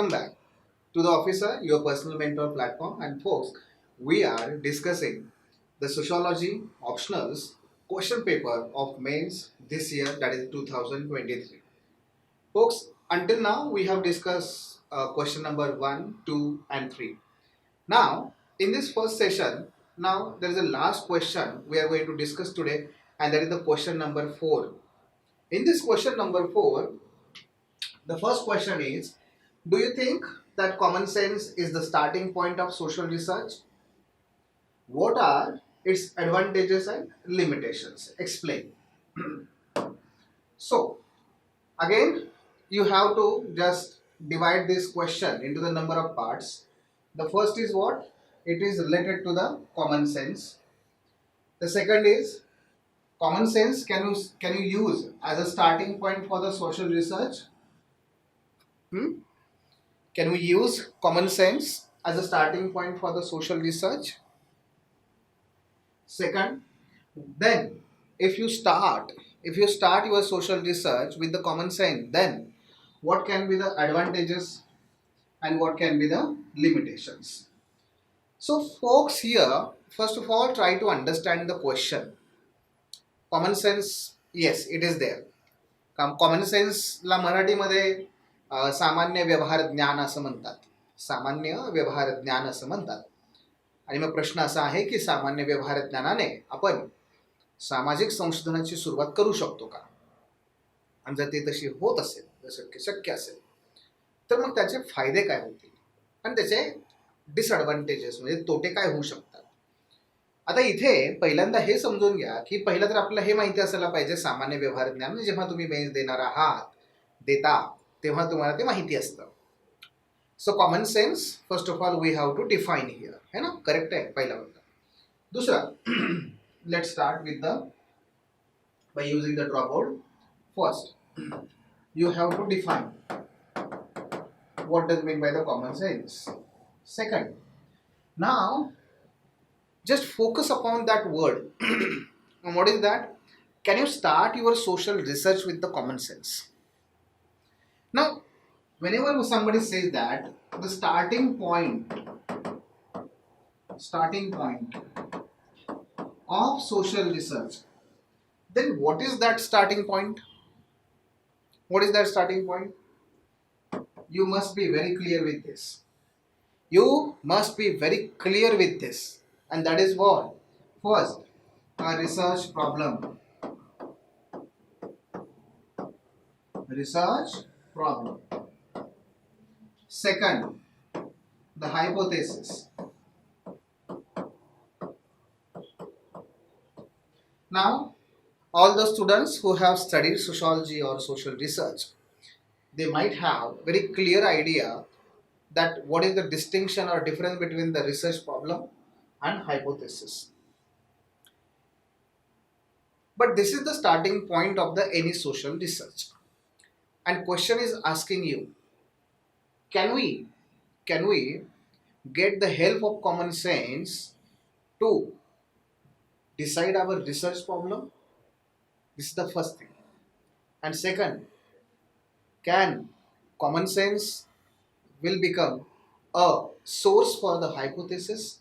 welcome back to the Officer, your personal mentor platform. And folks, we are discussing the Sociology optionals question paper of mains this year, that is 2023. Folks, until now we have discussed question number 1, 2, and 3. Now, in this first session, now there is a last question we are going to discuss today, and that is the question number 4. In this question number 4, the first question is, do you think that common sense is the starting point of social research? What are its advantages and limitations? Explain. So, again, you have to just divide this question into the number of parts. The first is what? It is related to the common sense. The second is common sense can you use as a starting point for the social research? Hmm? Can we use common sense as a starting point for the social research? Second, then if you start your social research with the common sense, then what can be the advantages and what can be the limitations? So folks, here first of all try to understand the question. Common sense, yes, it is there. Common सेन्सला मराठीमध्ये सामान्य व्यवहार ज्ञान असं म्हणतात. सामान्य व्यवहार ज्ञान असं म्हणतात. आणि मग प्रश्न असा आहे की सामान्य व्यवहार ज्ञानाने आपण सामाजिक संशोधनाची सुरुवात करू शकतो का? आणि जर ते तशी होत असेल, जर शक्य असेल, तर मग त्याचे फायदे काय होतील आणि त्याचे डिसएडव्हान्टेजेस म्हणजे तोटे काय होऊ शकतात? आता इथे पहिल्यांदा हे समजून घ्या की पहिलं तर आपल्याला हे माहिती असायला पाहिजे सामान्य व्यवहार ज्ञान जेव्हा तुम्ही मेन्स देणार आहात देता तेव्हा तुम्हाला ते माहिती असतं. So common sense first of all we have to define here, है ना? करेक्ट आहे पहिला मुद्दा. दुसरा, let start with the by using the dropout. First, you have to define what does mean by the common sense. Second, now just focus upon that word. And what is that? Can you start your social research with the common sense? Now, whenever somebody says that the starting point of social research, then what is that starting point? What is that starting point? You must be very clear with this. You must be very clear with this. And that is what? First, a research problem. Research problem. Second, the hypothesis. Now, all the students who have studied sociology or social research, they might have very clear idea that what is the distinction or difference between the research problem and hypothesis. But this is the starting point of the any social research. And question is asking you, can we get the help of common sense to decide our research problem? This is the first thing. And second, can common sense will become a source for the hypothesis?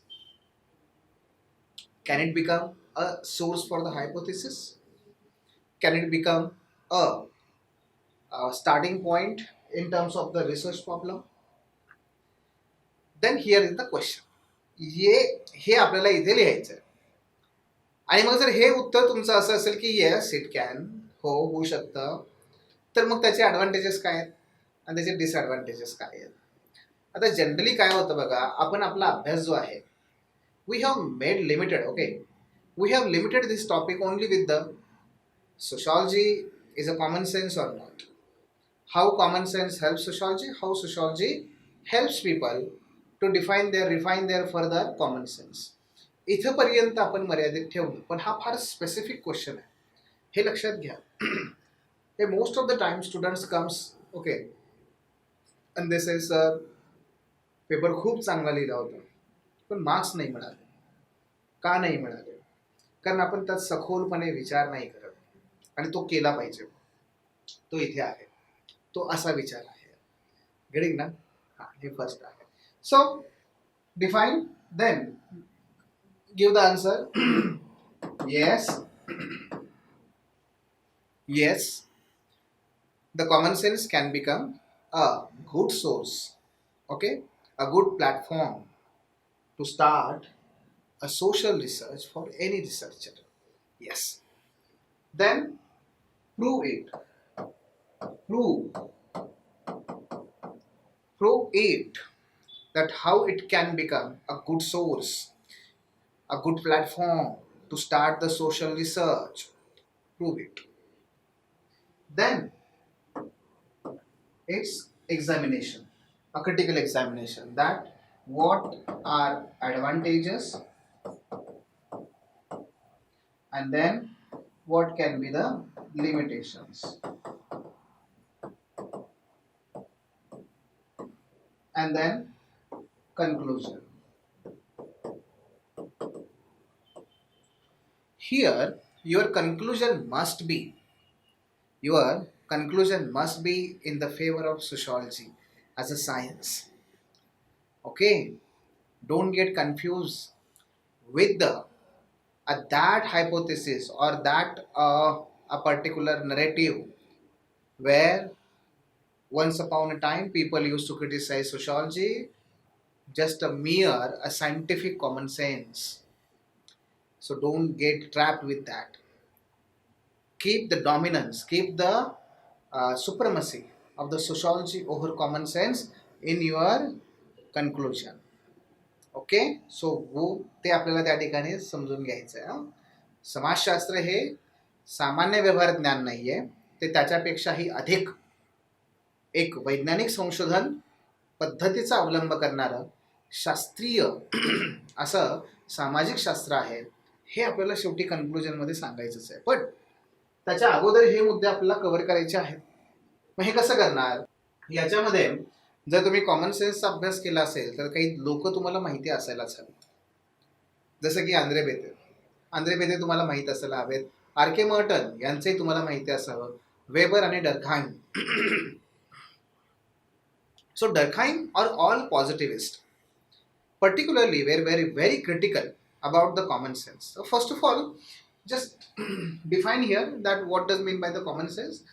Can it become a source for the hypothesis? Can it become a starting point in terms of the research problem? Then here is the question. हे आपल्याला इथे लिहायचं आहे. आणि मग जर हे उत्तर तुमचं असं असेल की येस इट कॅन, हो होऊ शकतं, तर मग त्याचे ॲडव्हान्टेजेस काय आहेत आणि त्याचे डिसएडव्हान्टेजेस काय आहेत? आता जनरली काय होतं बघा, आपण आपला अभ्यास जो आहे, we have made limited, okay, we have limited this topic only with the sociology is a common sense or not, how common sense helps sociology, how sociology helps people to refine their further common sense. इथपर्यंत आपण मर्यादित ठेवलं, पण हा फार specific question आहे, हे लक्षात घ्या. हे most of the time students comes, okay, and this is paper खूप चांगला लिहिला होता पण मार्क्स नाही मिळाले. का नाही मिळाले? कारण आपण त्यात सखोलपणे विचार नाही करत आणि तो केला पाहिजे. तो इथे आहे, तो असा विचार आहे. गेटिंग ना? हे फर्स्ट आहे. So define, then give the answer. Yes, yes, the common sense can become a good source, okay, a good platform to start a social research for any researcher. Yes. Then prove it. Prove. Prove it that how it can become a good source, a good platform to start the social research. Prove it. Then it's examination, a critical examination, that what are advantages and then what can be the limitations, and then conclusion. Here your conclusion must be in the favor of sociology as a science. Okay, don't get confused with the that hypothesis or that a particular narrative where once upon a time people used to criticize sociology, just a scientific common sense. So don't get trapped with that. Keep the dominance, keep the supremacy of the sociology over common sense in your conclusion. Okay. So वो ते आपल्याला त्या ठिकाणी समजून घ्यायचं आहे. समाजशास्त्र हे सामान्य व्यवहार ज्ञान नाही आहे, ते त्याच्यापेक्षाही अधिक एक वैज्ञानिक संशोधन पद्धतीचा अवलंब करणारं शास्त्रीय असं सामाजिक शास्त्र आहे. हे आपल्याला शेवटी कन्क्लुजनमध्ये सांगायचंच आहे. पण त्याच्या अगोदर हे मुद्दे आपल्याला कव्हर करायचे आहेत. मग हे कसं करणार? याच्यामध्ये जर तुम्ही कॉमन सेन्सचा अभ्यास केला असेल तर काही लोक तुम्हाला माहिती असायलाच हवी. जसं की आंद्रे बेते तुम्हाला माहीत असायला हवेत. आर.के. मर्टन यांचंही तुम्हाला माहिती असावं. वेबर आणि डर्खाइम. So Durkheim are all positivists, particularly were very critical about the common sense. So first of all, just define here that what does mean by the common sense.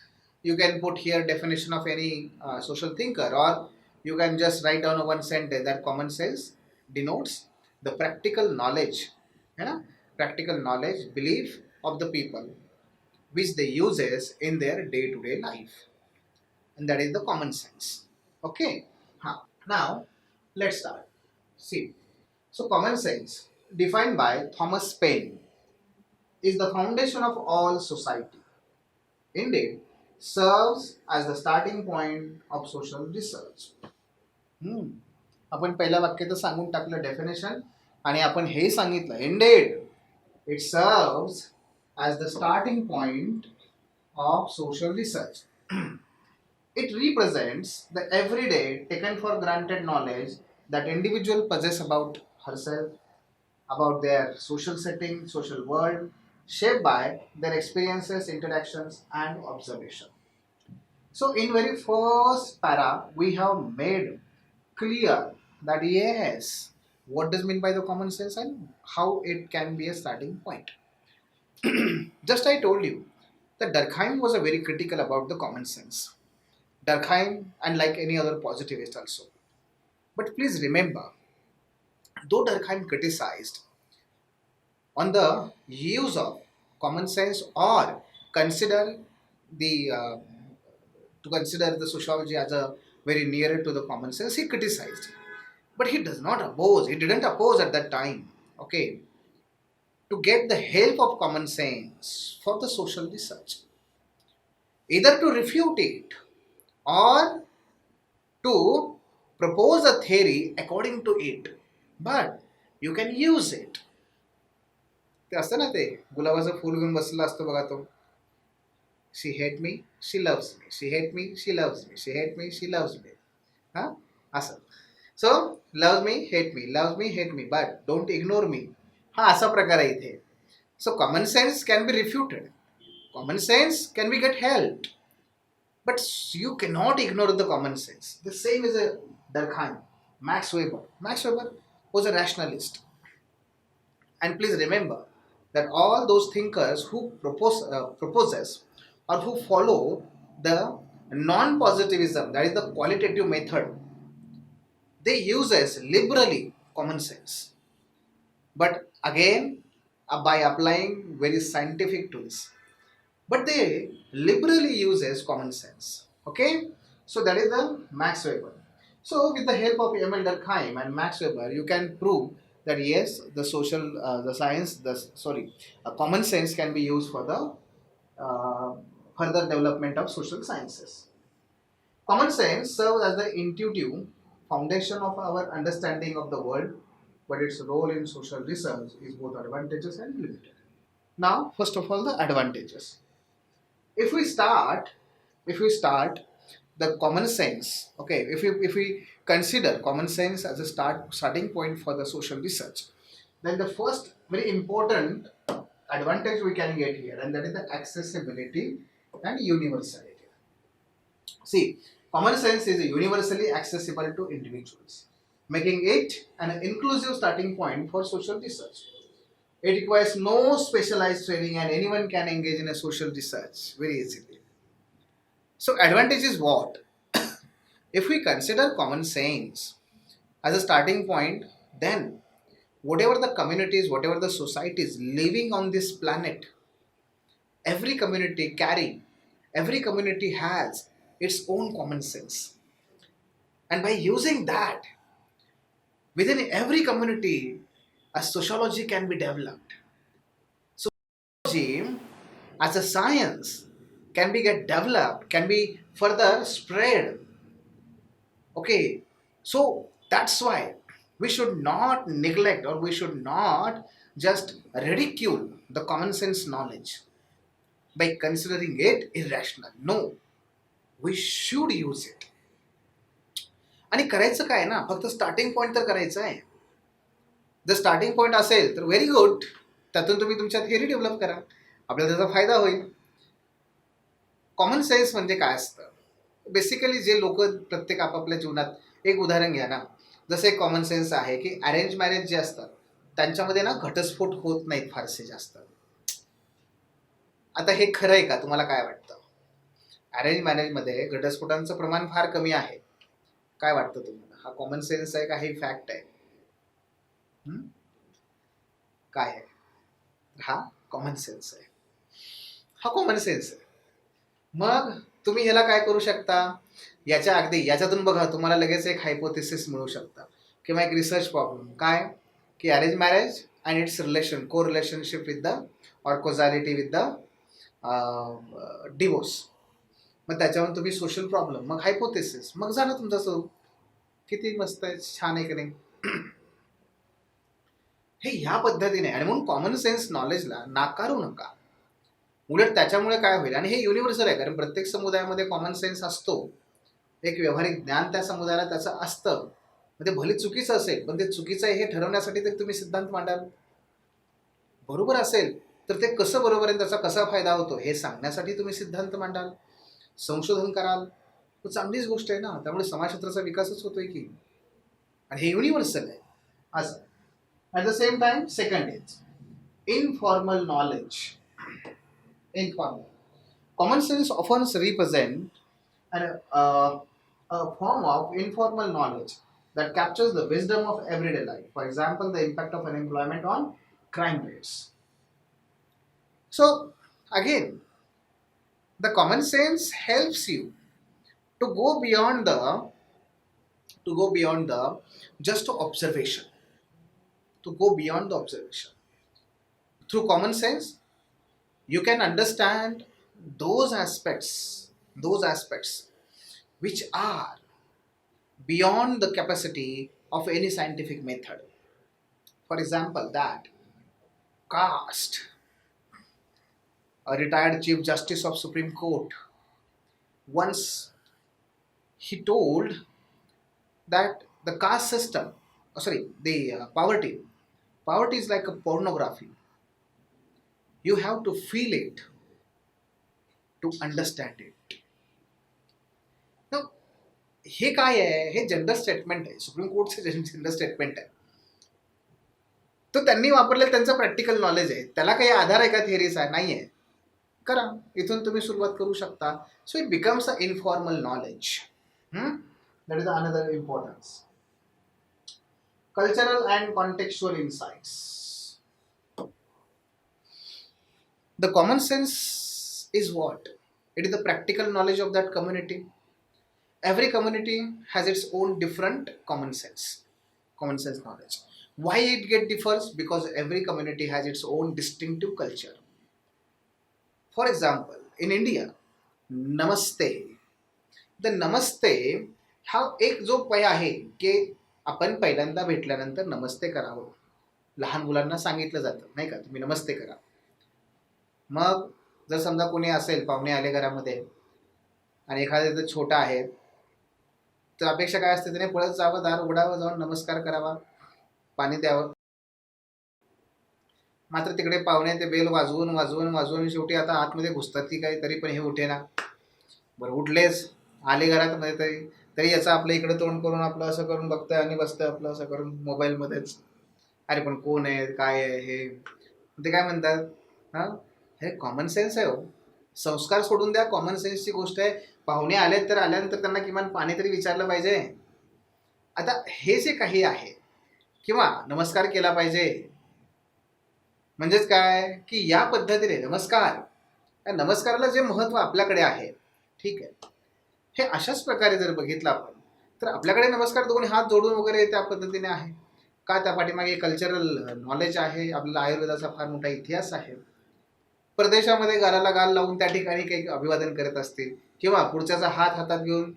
You can put here definition of any social thinker, or you can just write down one sentence that common sense denotes the practical knowledge, practical knowledge, belief of the people which they uses in their day-to-day life, and that is the common sense. Okay. Now let's start. See, so common sense defined by Thomas Paine is the foundation of all society. Indeed, serves as the starting point of social research. आपण पहिल्या वाक्यात सांगून टाकलं definition, आणि आपण हे सांगितलं ended it serves as the starting point of social research. It represents the everyday taken for granted knowledge that individual possess about herself, about their social setting, social world, shaped by their experiences, interactions, and observation. So in very first para, we have made clear that yes, what does mean by the common sense and how it can be a starting point. Just I told you that Durkheim was a very critical about the common sense. Durkheim, and like any other positivist also. But please remember, though Durkheim criticized on the use of common sense or consider the sociology as a very nearer to the common sense, he criticized. But he didn't oppose at that time, okay, to get the help of common sense for the social research. Either to refute it or to propose a theory according to it, but you can use it. ते असतं ना, ते गुलाबाचं फूल घेऊन बसलेला असतो बघा तो. She hate me, she loves me, she hate me, she loves me, she hate me, she loves me. हां, असं. So love me, hate me, but don't ignore me. हा असा प्रकार आहे इथे. So common sense can be refuted, common sense can be get help. But you cannot ignore the common sense. The same is Durkheim, Max Weber. Max Weber was a rationalist. And please remember that all those thinkers who proposes or who follow the non-positivism, that is the qualitative method, they uses liberally common sense. But again, by applying very scientific tools. But they liberally uses common sense. Okay, so that is the Max Weber. So with the help of Emil Durkheim and Max Weber, you can prove that yes, the the science, common sense can be used for the further development of social sciences. Common sense serves as the intuitive foundation of our understanding of the world, but its role in social research is both advantageous and limited. Now, first of all, the advantages. If we start, if we start the common sense, okay, if we consider common sense as a starting point for the social research, then the first very important advantage we can get here, and that is the accessibility and universality. See, common sense is universally accessible to individuals, making it an inclusive starting point for social research. It requires no specialized training and anyone can engage in a social research very easily. So advantage is what? If we consider common sense as a starting point, then whatever the communities, whatever the societies living on this planet, every community every community has its own common sense. And by using that, within every community, a sociology can be developed. Sociology as a science can be get developed, can be further spread. Okay, so that's why we should not neglect or we should not just ridicule the common sense knowledge by considering it irrational. No, we should use it. आणि करायचं काय ना, फक्त starting point तर करायचं आहे. जर starting point असेल तर व्हेरी गुड, त्यातून तुम्ही तुमच्या थिअरी डेव्हलप करा, आपल्याला त्याचा फायदा होईल. कॉमन सेन्स म्हणजे काय असतं? बेसिकली जे लोक प्रत्येक आपापल्या जीवनात, एक उदाहरण घ्या ना, जसं एक कॉमन सेन्स आहे की अरेंज मॅरेज जे असतात त्यांच्यामध्ये ना घटस्फोट होत नाहीत फारसे जास्त. आता हे खरं आहे का? तुम्हाला काय वाटतं? अरेंज मॅरेजमध्ये घटस्फोटांचं प्रमाण फार कमी आहे. काय वाटतं तुम्हाला? हा कॉमन सेन्स आहे का हे फॅक्ट आहे? काय आहे? हा कॉमन सेन्स आहे. हा कॉमन सेन्स आहे. मग तुम्ही ह्याला काय करू शकता? याच्या अगदी याच्यातून बघा तुम्हाला लगेच एक हायपोथेसिस मिळू शकतं किंवा एक रिसर्च प्रॉब्लेम. काय की arrange marriage and it's relation, को रिलेशनशिप विथ द और कोझॅलिटी विथ द डिवोर्स. मग त्याच्यावर तुम्ही सोशल प्रॉब्लेम, मग हायपोथेसिस, मग झालं तुमचं सो. किती मस्त आहे, छान आहे की नाही? हे ह्या पद्धतीने. आणि म्हणून कॉमन सेन्स नॉलेजला नाकारू नका, उलट त्याच्यामुळे काय होईल, आणि हे युनिव्हर्सल आहे कारण प्रत्येक समुदायामध्ये कॉमन सेन्स असतो, एक व्यावहारिक ज्ञान त्या समुदायाला त्याचं असतं. मग ते भले चुकीचं असेल पण ते चुकीचं आहे हे ठरवण्यासाठी तर तुम्ही सिद्धांत मांडाल. बरोबर असेल तर ते कसं बरोबर आहे, त्याचा कसा फायदा होतो हे सांगण्यासाठी तुम्ही सिद्धांत मांडाल, संशोधन कराल, तर चांगलीच गोष्ट आहे ना. त्यामुळे समाजशास्त्राचा विकासच होतोय की, आणि हे युनिव्हर्सल आहे. असं at the same time second is informal knowledge. Informal. Common sense often represent a form of informal knowledge that captures the wisdom of everyday life. For example, the impact of unemployment on crime rates. So, again, the common sense helps you to go beyond the just observation. To go beyond the observation. Through common sense, you can understand those aspects which are beyond the capacity of any scientific method. For example, that caste, a retired chief justice of Supreme Court, once he told that the caste system, the poverty is like a pornography. You have to feel it to understand it. Now, हे काय आहे, हे general statement आहे, supreme कोर्टचे general statement आहे. तो त्यांनी वापरलेलं त्यांचं practical knowledge आहे, त्याला काही आधार आहे का थिअरीचा? नाही आहे. करा, इथून तुम्ही सुरुवात करू शकता. So it becomes a informal knowledge. That is another importance. Cultural and contextual insights. The common sense is what? It is the practical knowledge of that community. Every community has its own different common sense knowledge. Why it get differs? Because every community has its own distinctive culture. For example, in India, नमस्ते, the नमस्ते हा एक जो पय आहे की आपण पहिल्यांदा भेटल्यानंतर नमस्ते करावं. लहान मुलांना सांगितलं जातं नाही का, तुम्ही नमस्ते करा. मग जर समजा कोणी असेल, पाहुणे आले घरामध्ये आणि एखादा जर छोटा आहे, तर अपेक्षा काय असते, त्याने पळत जावं, दार उघडावं, जाऊन नमस्कार करावा, पाणी द्यावं. मात्र तिकडे पाहुणे ते बेल वाजवून वाजवून वाजवून शेवटी आता आतमध्ये घुसतात की काय, तरी पण हे उठेना. बरं, उठलेच, आले घरात मध्ये तरी तरी याचं आपलं इकडे तोंड करून आपलं असं करून बघतंय आणि बसतंय आपलं असं करून मोबाईलमध्येच. अरे पण कोण आहे, काय आहे हे, ते काय म्हणतात, हां हे कॉमन सेन्स आहे हो. संस्कार सोडून द्या, कॉमन सेन्सची गोष्ट आहे. पाहुणे आलेत तर आल्यानंतर त्यांना किमान पाणी तरी विचारलं पाहिजे. आता हे जे काही आहे, किंवा नमस्कार केला पाहिजे, म्हणजेच काय की या पद्धतीने नमस्कार, या नमस्काराला जे महत्त्व आपल्याकडे आहे, ठीक आहे, हे अशाच प्रकारे जर बघितलं आपण, तर आपल्याकडे नमस्कार दोन्ही हात जोडून वगैरे त्या पद्धतीने आहे का, त्या पाठीमागे कल्चरल नॉलेज आहे. आपल्याला आयुर्वेदाचा फार मोठा इतिहास आहे. परदेशामध्ये गालाला गाल लावून त्या ठिकाणी काही अभिवादन करत असतील, किंवा पुढच्याचा हात हातात घेऊन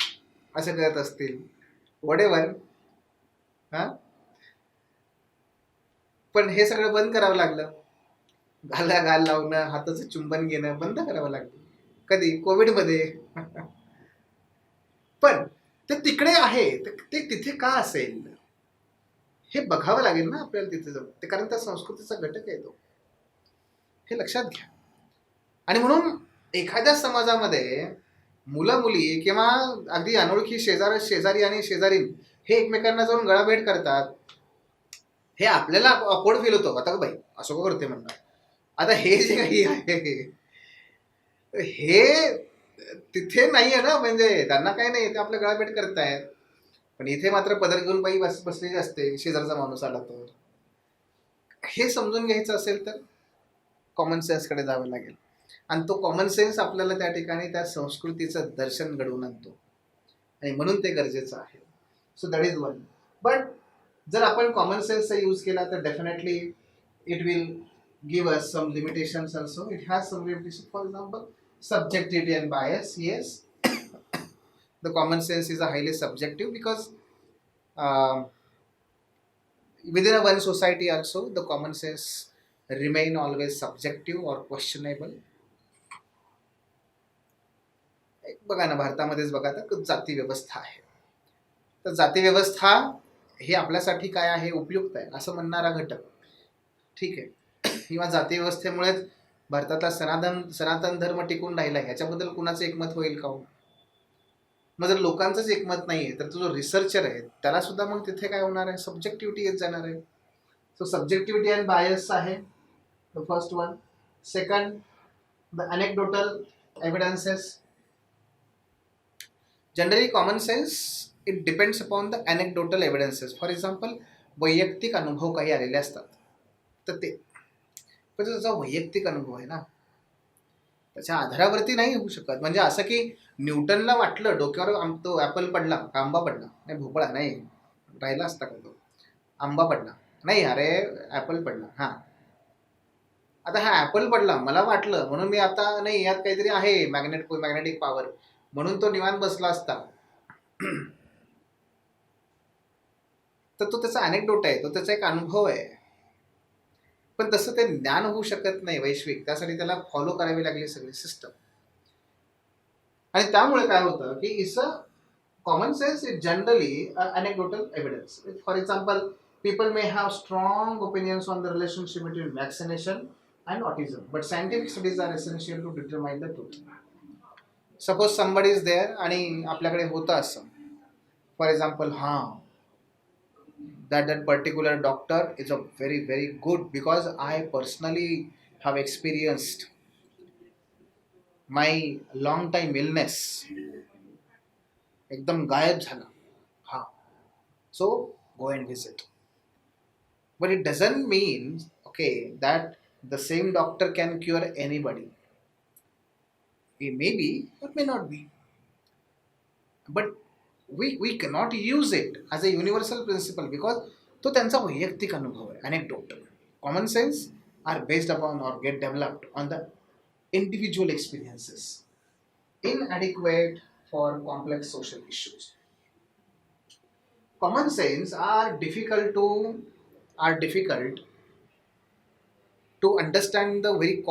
असं करत असतील, वडेवर. हां, पण हे सगळं बंद करावं लागलं. गाला गाल लावणं, हाताचं चुंबन घेणं बंद करावं लागलं. कधी? कोविडमध्ये. पण ते तिकडे आहे, ते तिथे का असेल हे बघावं लागेल ना आपल्याला तिथे जाऊन, ते कारण त्या संस्कृतीचा घटक आहे तो, हे लक्षात घ्या. आणि म्हणून एखाद्या समाजामध्ये मुलं मुली किंवा अगदी अनोळखी शेजारी आणि शेजारी हे एकमेकांना जाऊन गळाभेट करतात, हे आपल्याला ऑकवर्ड फील होतो. आता बाई असं का करते म्हणतात. आता हे जे काही आहे हे तिथे नाही आहे ना, म्हणजे त्यांना काय नाही, ते आपलं गळाभेट करतायत. पण इथे मात्र पदर घेऊन बाई बसलेली असते, शेजारचा माणूस आला तर. हे समजून घ्यायचं असेल तर कॉमन सेन्सकडे जावं लागेल. आणि तो कॉमन सेन्स आपल्याला त्या ठिकाणी त्या संस्कृतीचं दर्शन घडवून आणतो, आणि म्हणून ते गरजेचं आहे. So that is one. But जर आपण कॉमन सेन्सचा यूज केला तर definitely it will give us some limitations also. It has some limitations. For example, subjectivity and bias. Yes, the common sense is a highly subjective, because within a one society also the common sense remain always subjective or questionable. बघा ना, भारतामध्येच बघा, तर जाती व्यवस्था आहे. तर जाती व्यवस्था हे आपल्यासाठी काय आहे, उपयुक्त आहे असं म्हणणारा घटक, ठीक आहे, किंवा जाती व्यवस्थेमुळेच भारतातला सनातन धर्म टिकून राहिला आहे, याच्याबद्दल कुणाचं एकमत होईल का? मग जर लोकांचंच एकमत नाही आहे, तर तो जो रिसर्चर आहे त्याला सुद्धा मग तिथे काय होणार आहे, सब्जेक्टिव्हिटी येत जाणार आहे. सो सब्जेक्टिव्हिटी अँड बायस आहे the first one. Second, the anecdotal evidences. Generally common sense it depends upon the anecdotal evidences. For example, वैयक्तिक अनुभव काही आलेले असतात, तर ते पण त्याचा वैयक्तिक अनुभव आहे ना, त्याच्या आधारावरती नाही होऊ शकत. म्हणजे असं की न्यूटनला वाटलं डोक्यावर तो ॲपल पडला, आंबा पडला, नाही भोपळा नाही राहिला असता का तो, आंबा पडला नाही, अरे ॲपल पडला. हां, आता हा ॲपल पडला, मला वाटलं म्हणून मी आता नाही, यात काहीतरी आहे मॅग्नेटिक पॉवर, म्हणून तो निवांत बसला असता. तर तो त्याचा अनेक्डोट आहे, तो त्याचा एक अनुभव आहे. पण तसं ते ज्ञान होऊ शकत नाही वैश्विक, त्यासाठी त्याला फॉलो करावी लागली सगळी सिस्टम. आणि त्यामुळे काय होतं की it's a common sense is generally anecdotal evidence. For example, people may have strong opinions on the relationship between vaccination and autism, but scientific studies are essential to determine the truth. Suppose somebody is there आणि आपल्याकडे होतं असं For example, that particular doctor is a very very good, because I personally have experienced my long time illness एकदम गायब झाला. हा, so go and visit. But it doesn't mean, okay, that the same doctor can cure anybody. He may be or may not be, but we cannot use it as a universal principle, because तो त्यांचा वैयक्तिक अनुभव आहे, anecdotal. Common sense are based upon or get developed on the individual experiences. Inadequate for complex social issues. Common sense are difficult to understand the very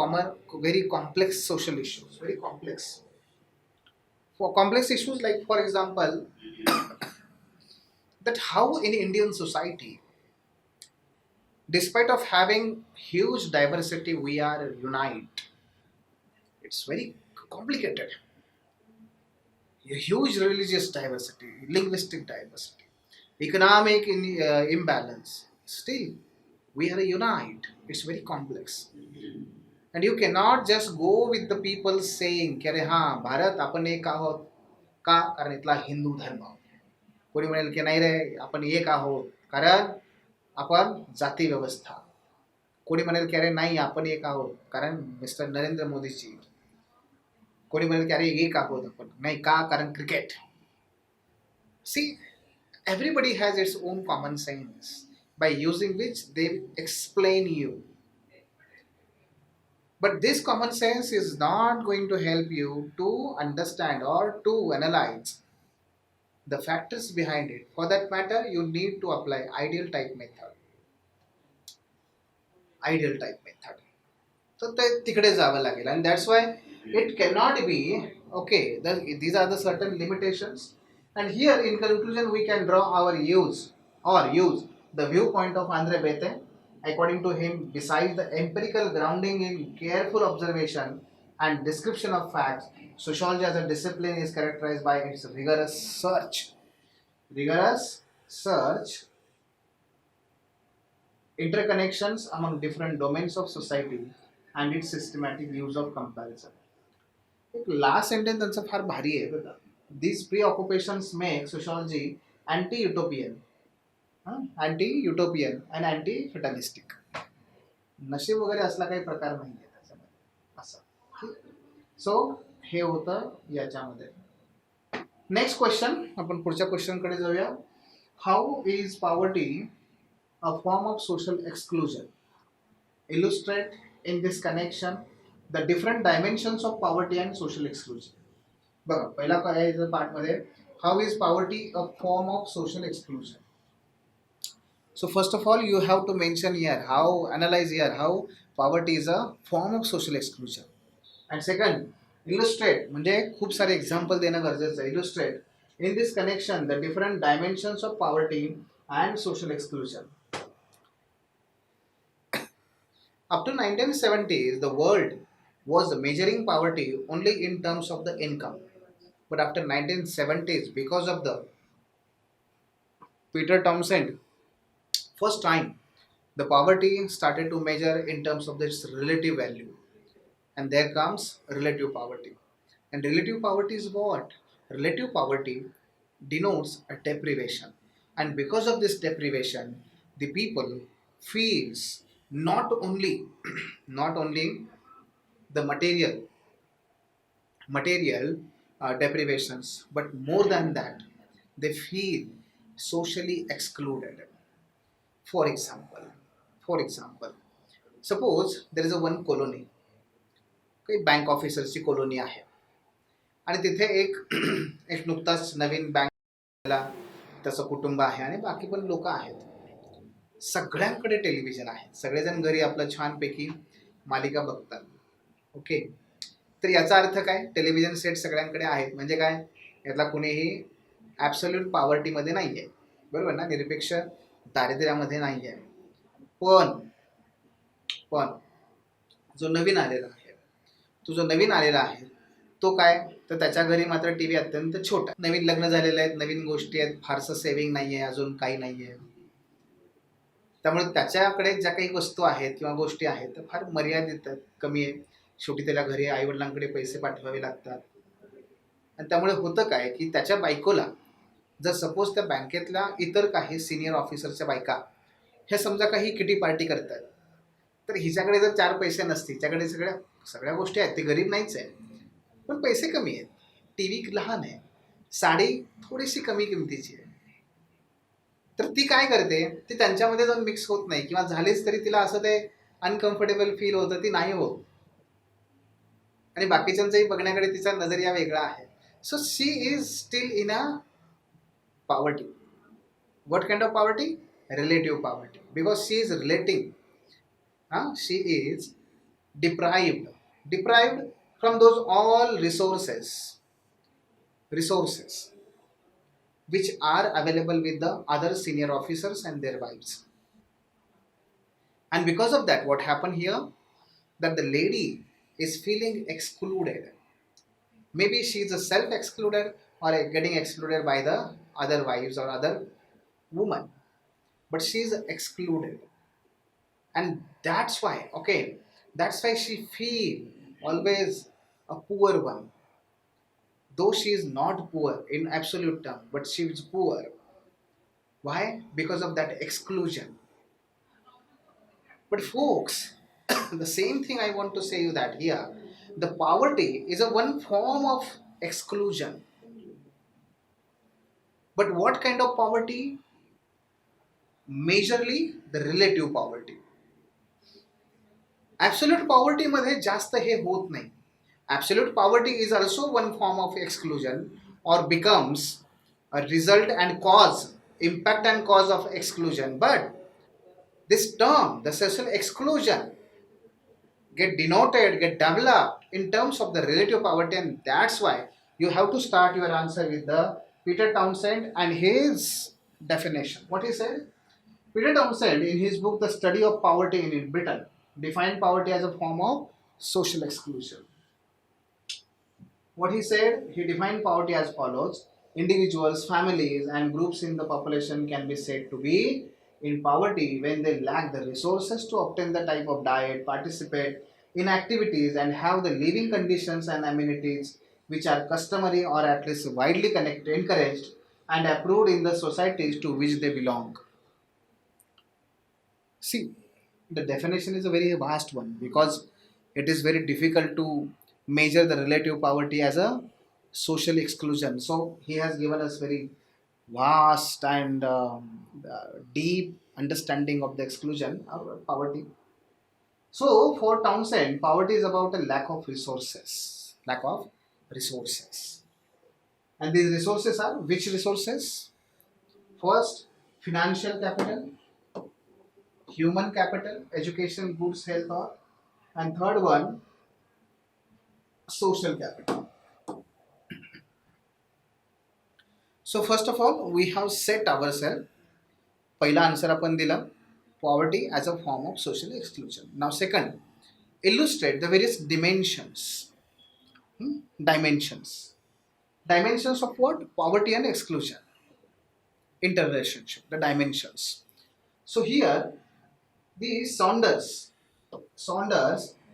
complex social issues. Very complex. For complex issues, like for example, that how in Indian society, despite of having huge diversity, we are unite. It's very complicated. A huge religious diversity, linguistic diversity, economic imbalance. Still, we are unite. It's very complex. And you cannot just go with the people saying की अरे हां भारत आपण एक आहोत का, कारण इथला हिंदू धर्म. कोणी म्हणेल की नाही रे आपण एक आहोत कारण आपण जाती व्यवस्था. कोणी म्हणेल की अरे नाही आपण एक आहोत कारण मिस्टर नरेंद्र मोदीजी. कोणी म्हणेल की अरे एक आहोत आपण नाही का, कारण cricket. See, everybody has its own common sense by using which they explain you. But this common sense is not going to help you to understand or to analyze the factors behind it. For that matter, you need to apply ideal type method. Ideal type method. So तिकडे जावं लागेल, and that's why it cannot be okay. These are the certain limitations, and here in conclusion we can draw our use the viewpoint of Andre Bethe. According to him, besides the empirical grounding in careful observation and description of facts, sociology as a discipline is characterized by its rigorous search, interconnections among different domains of society, and its systematic use of comparison. एक last sentence त्यांचं फार भारी आहे बघा. These preoccupations make sociology anti-utopian and anti-fatalistic. नशीब वगैरे असला काही प्रकार नाही आहे त्याच्यामध्ये असं. सो हे होतं याच्यामध्ये. नेक्स्ट क्वेश्चन, आपण पुढच्या क्वेश्चन कडे जाऊया. How is poverty a form of social exclusion? Illustrate in this connection the different dimensions of poverty and social exclusion. बघा, पहिला काय पार्टमध्ये how is poverty a form of social exclusion. So first of all, you have to mention here analyze here how poverty is a form of social exclusion. And second, illustrate म्हणजे खूप सारे example देणं गरजेचं आहे. Illustrate in this connection the different dimensions of poverty and social exclusion. Up to 1970s, the world was measuring poverty only in terms of the income. But after 1970s, because of the Peter Townsend, first time the poverty started to measure in terms of its relative value, and there comes relative poverty. And relative poverty is what? Relative poverty denotes a deprivation, and because of this deprivation the people feels not only the material deprivations, but more than that they feel socially excluded. For example, suppose there is a one colony, काही bank ऑफिसरची colony आहे, आणि तिथे एक नुकताच नवीन bank त्याचं कुटुंब आहे आणि बाकी पण लोक आहेत. सगळ्यांकडे टेलिव्हिजन आहे, सगळेजण घरी आपलं छानपैकी मालिका बघतात. ओके, तर याचा अर्थ काय? टेलिव्हिजन सेट सगळ्यांकडे आहेत म्हणजे काय? यातला कुणीही ॲब्सोल्यूट पॉवर्टीमध्ये नाही आहे, बरोबर ना? निरपेक्ष दारिद्र्यामध्ये नाही आहे. पण जो नवीन आलेला आहे तो काय? तर त्याच्या घरी मात्र टीव्ही अत्यंत छोटा, नवीन लग्न झालेलं आहे, नवीन गोष्टी आहेत, फारसं सेव्हिंग नाहीये, अजून काही नाहीये, त्यामुळे त्याच्याकडे ज्या काही वस्तू आहेत किंवा गोष्टी आहेत तर फार मर्यादित आहेत, कमी आहे. शेवटी त्याला घरी आईवडिलांकडे पैसे पाठवावे लागतात. आणि त्यामुळे होतं काय की त्याच्या बायकोला जर सपोज त्या बँकेतल्या इतर काही सिनियर ऑफिसरच्या बायका ह्या समजा काही किटी पार्टी करतात, तर हिच्याकडे जर 4 पैसे नसतील, त्याकडे सगळ्या सगळ्या गोष्टी आहेत, ते गरीब नाहीच आहे, पण पैसे कमी आहेत, टीव्ही लहान आहे, साडी थोडीशी कमी किमतीची आहे, तर ती काय करते, ती त्यांच्यामध्ये जाऊन मिक्स होत नाही, किंवा झालीच तरी तिला असं ते अनकम्फर्टेबल फील होतं, ती नाही होत. आणि बाकीच्यांचंही बघण्याकडे तिचा नजरिया वेगळा आहे. So she is steel in a poverty. What kind of poverty? Relative poverty. Because she is relating. She is deprived. Deprived from those all resources which are available with the other senior officers and their wives. And because of that, what happened here? That the lady is feeling excluded. Maybe she is self-excluded or getting excluded by the other wives or other women. But she is excluded. And that's why, okay, that's why she feel always a poor one. Though she is not poor in absolute term, but she is poor. Why? Because of that exclusion. But folks, the same thing I want to say you that here, the poverty is a one form of exclusion. But what kind of poverty? Majorly the relative poverty. Absolute poverty मध्ये जास्त हे होत नाही. Absolute poverty is also one form of exclusion or becomes a result and cause, impact and cause of exclusion. But this term, the social exclusion, get denoted, get developed in terms of the relative poverty, and that's why you have to start your answer with the Peter Townsend and his definition. What he said? Peter Townsend, in his book The Study of Poverty in Britain, defined poverty as a form of social exclusion. What he said, he defined poverty as follows: individuals, families, and groups in the population can be said to be in poverty when they lack the resources to obtain the type of diet, participate in activities, and have the living conditions and amenities which are customary or at least widely encouraged and approved in the societies to which they belong. See, the definition is a very vast one because it is very difficult to measure the relative poverty as a social exclusion. So he has given us very vast and deep understanding of the exclusion or poverty. So for Townsend, poverty is about a lack of resources. Lack of resources. And these resources are which resources? First, financial capital, human capital, education, goods, health, or, and third one, social capital. So first of all, we have set ourselves. पहिला answer आपण दिला, poverty as a form of social exclusion. Now second, illustrate the various dimensions. Dimensions of what? Poverty and exclusion. Interrelationship, the dimensions. So here, the Saunders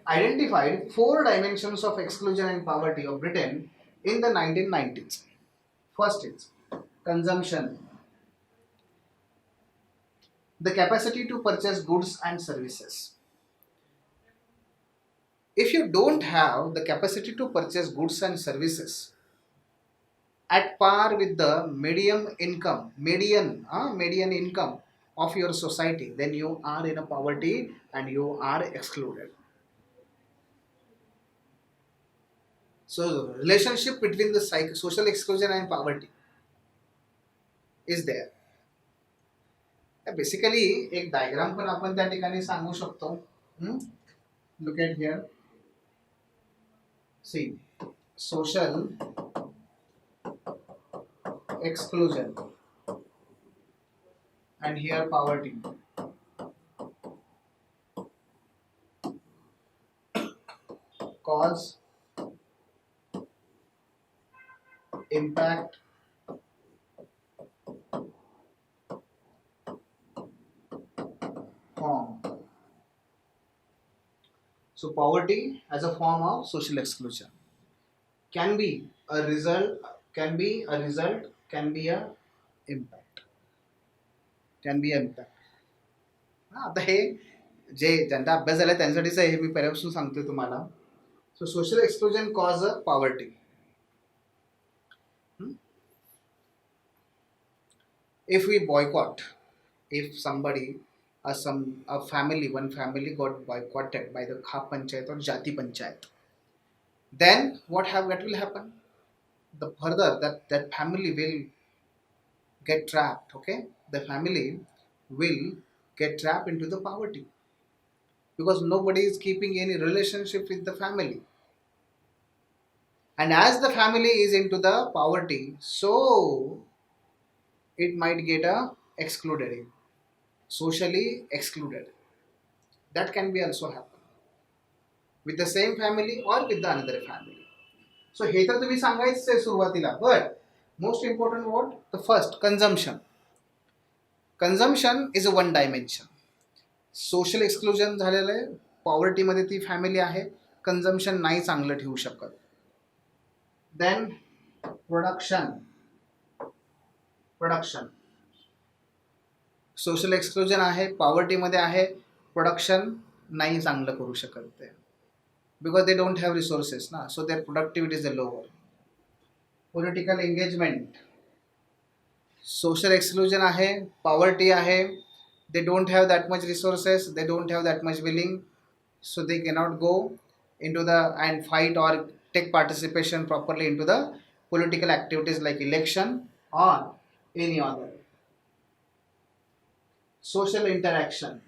identified 4 dimensions of exclusion and poverty of Britain in the 1990s. First is consumption, the capacity to purchase goods and services. If you don't have the capacity to purchase goods and services at par with the median income of your society, then you are in a poverty and you are excluded. So relationship between the social exclusion and poverty is there. Basically एक diagram पण आपण त्या ठिकाणी सांगू शकतो. Look at here. See, social exclusion and here poverty. Cause impact form. So poverty as a form of social exclusion can be a result, can be a impact, can be an impact. आता हे जे ज्यांचा अभ्यास झाला त्यांच्यासाठीच आहे, हे मी पहिल्यापासून सांगतोय तुम्हाला. So social exclusion cause a poverty. If we boycott, if somebody, a family, one family got boycotted by the Khap Panchayat or Jati Panchayat, then what will happen? The further that family will get trapped. Okay, the family will get trapped into the poverty because nobody is keeping any relationship with the family. And as the family is into the poverty, so it might get excluded, socially excluded. That can be also happen with the same family or with the another family. So हे तर तुम्ही सांगायचं आहे सुरुवातीला. But most important what? The first, consumption. Consumption is a one dimension. Social exclusion झालेलं आहे, पॉवर्टीमध्ये ती family आहे, consumption नाही चांगलं ठेवू शकत. देन प्रोडक्शन, सोशल एक्सक्लुजन आहे, पॉवर्टीमध्ये आहे, प्रोडक्शन नाही चांगलं करू शकत ते, because they don't have resources ना, so their productivity is lower. Political engagement, social exclusion आहे, पॉवर्टी आहे, they don't have that much resources, they don't have that much willing, so they cannot go into the and fight or take participation properly into the political activities like election or any other. Social interaction,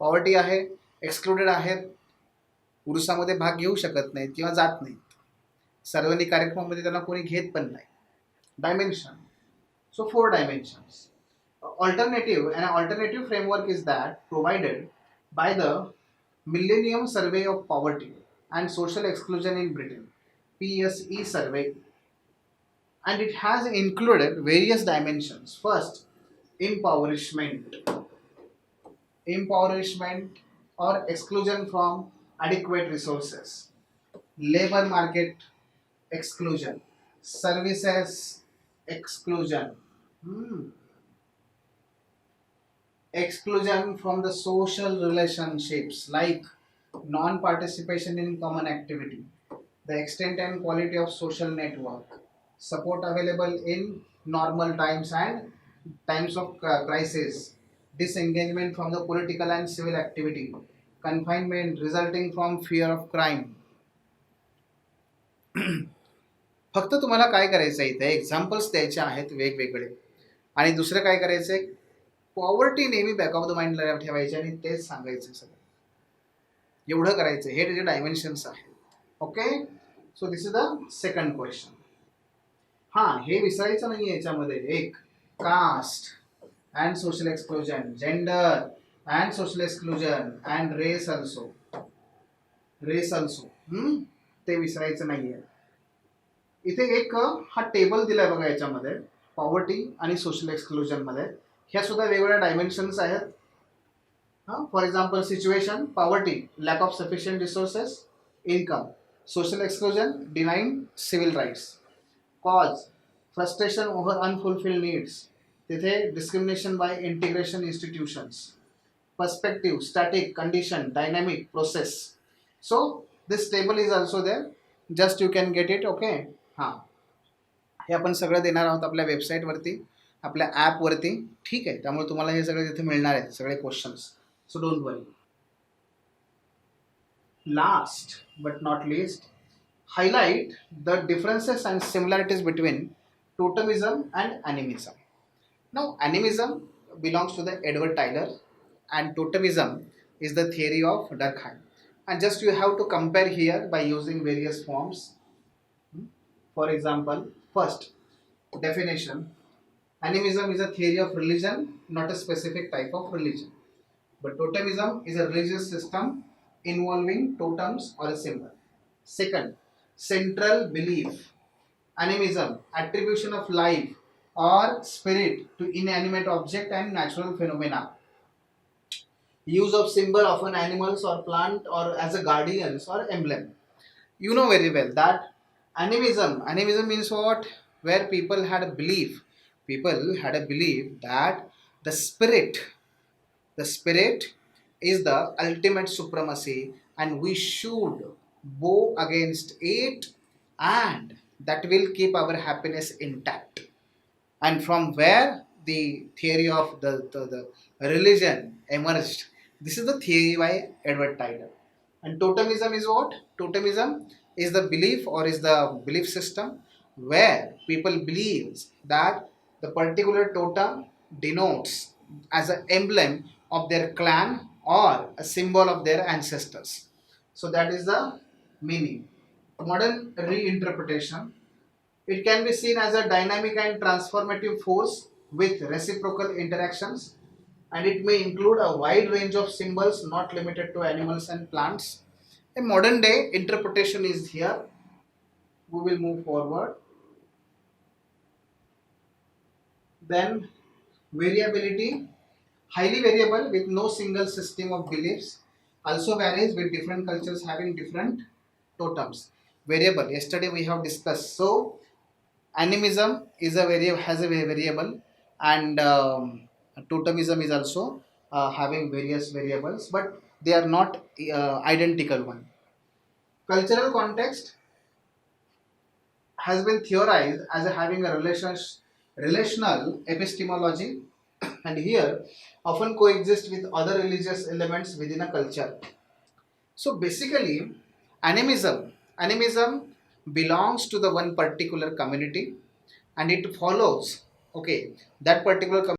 poverty आहे, excluded आहेत, उरुसामध्ये भाग घेऊ शकत नाहीत किंवा जात नाहीत, सार्वजनिक कार्यक्रमामध्ये त्यांना कोणी घेत पण नाही. Dimension, so 4 dimensions. Alternative framework is that provided by the Millennium Survey of Poverty and Social Exclusion in Britain, PSE survey, and it has included various dimensions. First, impoverishment or exclusion from adequate resources, labor market exclusion, services exclusion, exclusion from the social relationships like non-participation in common activity, the extent and quality of social network, support available in normal times and times of crisis, disengagement from the political and civil activity, confinement resulting from fear of crime. फक्त तुम्हाला काय करायचं आहे, इथे examples द्यायचे आहेत वेगवेगळे, आणि दुसरं काय करायचं आहे, पॉवर्टी नेहमी बॅक ऑफ द माइंडला ठेवायचे आणि तेच सांगायचं सगळं, एवढं करायचं. हे त्याचे डायमेन्शन्स आहेत. Okay, so this is the second question. हां, हे विसरायचं नाही याच्यामध्ये, एक caste and social exclusion, gender and social exclusion and race also, ते विसरायचं नाही आहे. इथे एक हा टेबल दिलाय बघा याच्यामध्ये, पॉवर्टी आणि सोशल एक्सक्लुजन मध्ये ह्या सुद्धा वेगवेगळ्या डायमेन्शन्स आहेत. For example situation, poverty lack of sufficient resources, income. Social exclusion, denying civil rights. Cause, frustration over unfulfilled needs, तिथे discrimination by integration institutions. Perspective, static, condition, dynamic, process. So this table is also there, just you can get it. Okay, हां, हे आपण सगळं देणार आहोत आपल्या वेबसाईटवरती, आपल्या ॲपवरती, ठीक आहे. त्यामुळे तुम्हाला हे सगळे तिथे मिळणार आहेत, सगळे questions, so don't worry. Last but not least, highlight the differences and similarities between totemism and animism. Now animism belongs to the Edward Tylor and totemism is the theory of Durkheim, and just you have to compare here by using various forms. For example, first definition, animism is a theory of religion, not a specific type of religion, but totemism is a religious system involving totems or a symbol. Second, central belief. Animism, attribution of life or spirit to inanimate object and natural phenomena. Use of symbol of an animals or plant or as a guardians or emblem. You know very well that animism means what? Where people had a belief. People had a belief that the spirit is the ultimate supremacy and we should bow against it, and that will keep our happiness intact. And from where the theory of the religion emerged. This is the theory by Edward Tylor. And totemism is what? Totemism is the belief or is the belief system where people believes that the particular totem denotes as an emblem of their clan or a symbol of their ancestors. So that is the meaning. Modern reinterpretation, it can be seen as a dynamic and transformative force with reciprocal interactions, and it may include a wide range of symbols not limited to animals and plants. A modern day interpretation is here. We will move forward. Then variability, highly variable with no single system of beliefs, also varies with different cultures having different totems. Variable, yesterday we have discussed. So animism is a has a variable, and totemism is also having various variables, but they are not identical one. Cultural context has been theorized as having a relational epistemology, and here often coexist with other religious elements within a culture. So basically, animism belongs to the one particular community, and it follows, okay, that particular community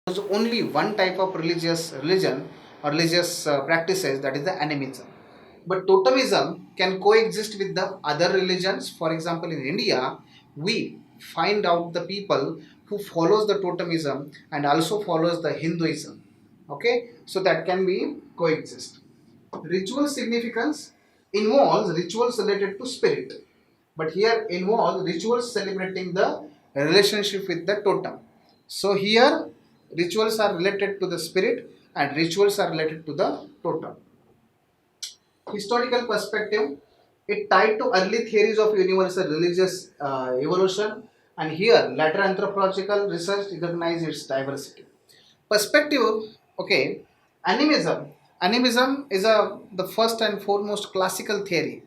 follows only one type of religion or religious practices, that is the animism. But totemism can coexist with the other religions. For example, in India, we find out the people who follows the totemism and also follows the Hinduism. Okay, so that can be coexist. Ritual significance involves rituals related to spirit, but here involves rituals celebrating the relationship with the totem. So here rituals are related to the spirit and rituals are related to the totem. Historical perspective, it tied to early theories of universal religious evolution, and here later anthropological research recognizes its diversity. Perspective, okay, animism is the first and foremost classical theory.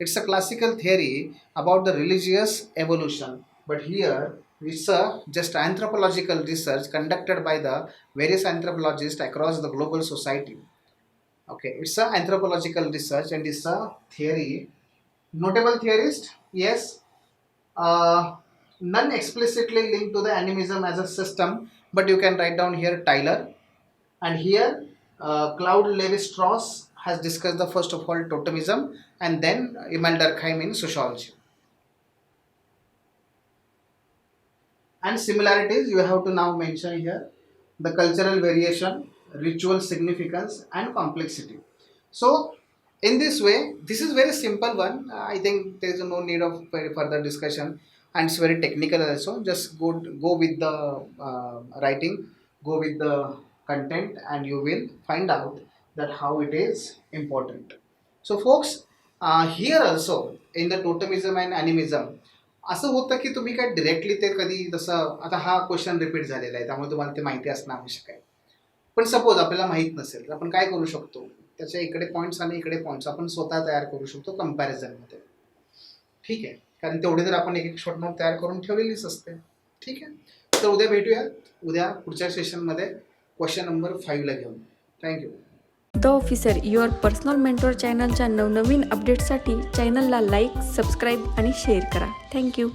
It's a classical theory about the religious evolution, but here it's a just anthropological research conducted by the various anthropologists across the global society. Okay, it's a anthropological research and it's a theory. Notable theorist, yes, uh, none explicitly linked to the animism as a system, but you can write down here Tyler. And here Claude Lévi-Strauss has discussed the first of all totemism, and then Emil Durkheim in sociology. And similarities you have to now mention here: the cultural variation, ritual significance, and complexity. So in this way, this is very simple one. I think there is no need of very further discussion, and it's very technical also. Just go with the writing, go with the content, and you will find out that how it is important. So folks, here also in the totemism and animism, असं होतं की तुम्ही काय directly ते कधी जसं आता हा क्वेश्चन रिपीट झालेला आहे त्यामुळे तुम्हाला ते माहिती असणं आवश्यक आहे. पण सपोज आपल्याला माहीत नसेल तर आपण काय करू शकतो, त्याच्या इकडे पॉईंट्स आणि इकडे पॉईंट्स आपण स्वतः तयार करू शकतो कंपॅरिझनमध्ये. ठीक आहे, कारण तेवढे तर आपण एक एक शॉर्ट नोट तयार करून ठेवलेलीच असते. ठीक आहे, तर उद्या भेटूया. उद्या पुढच्या सेशनमध्ये क्वेश्चन नंबर 5 ला घेऊन. Thank you. The officer your personal mentor चॅनलच्या नवनवीन अपडेट्ससाठी चॅनलला लाईक, सबस्क्राईब आणि शेअर करा. थँक्यू.